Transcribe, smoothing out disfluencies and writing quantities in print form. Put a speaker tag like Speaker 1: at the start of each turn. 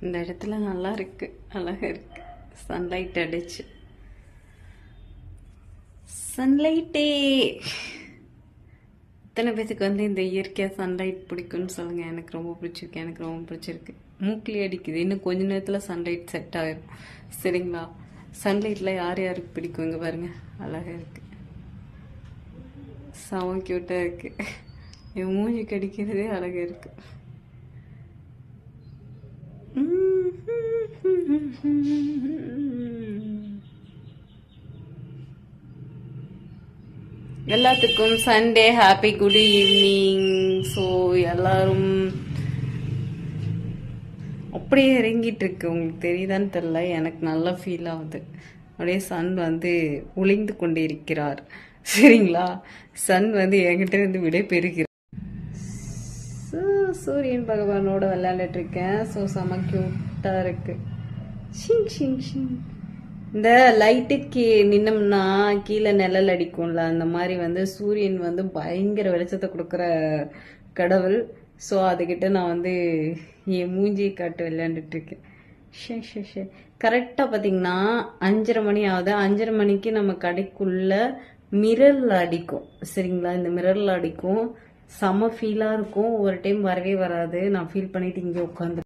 Speaker 1: இந்த இடத்துல நல்லா இருக்கு, அழகா இருக்கு. சன்லைட் அடிச்சு, சன்லைட்டே. இத்தனை பேத்துக்கு வந்து இந்த இயற்கையாக சன்லைட் பிடிக்கும்னு சொல்லுங்கள். எனக்கு ரொம்ப பிடிச்சிருக்கு, எனக்கு ரொம்ப பிடிச்சிருக்கு. மூக்கிலே அடிக்குது. இன்னும் கொஞ்ச நேரத்தில் சன்லைட் செட் ஆகிடும். சரிங்களா? சன்லைட்டில் யார் யாருக்கு பிடிக்கும்? இங்கே பாருங்க, அழகாக இருக்கு, செம க்யூட்டாக இருக்கு. என் மூஞ்சி கடிக்கிறதே அழகாக இருக்கு. எல்லாத்துக்கும் Sunday happy good evening. So எல்லாரும் அப்படியே இறங்கிட்டு இருக்கு. உங்களுக்கு தெரியுதான்னு தெரியல, எனக்கு நல்லா ஃபீல் ஆகுது. அப்படியே சன் வந்து ஒளிந்து கொண்டு இருக்கிறார். சரிங்களா? சன் வந்து என்கிட்ட இருந்து விடை பெறுகிறார். சூரியன் பகவானோட விளையாண்டுட்டு இருக்கேன். ஸோ செம கியூட்டா இருக்கு. ஷிங் ஷிங் ஷிங். இந்த லைட்டுக்கு நின்னோம்னா கீழே நிழல் அடிக்கும்ல, அந்த மாதிரி வந்து சூரியன் வந்து பயங்கர வெளிச்சத்தை கொடுக்குற கடவுள். ஸோ அதுக்கிட்ட நான் வந்து என் மூஞ்சியை காட்டு விளையாண்டுட்டு இருக்கேன். கரெக்டாக பார்த்தீங்கன்னா 5:30 மணி ஆகுது. 5:30 மணிக்கு நம்ம கடைக்குள்ள மிரரில் அடிக்கும். சரிங்களா? இந்த மிரரில் அடிக்கும், செம ஃபீலாக இருக்கும். ஒரு டைம் வரவே வராது. நான் ஃபீல் பண்ணிட்டு இங்கே உட்காந்து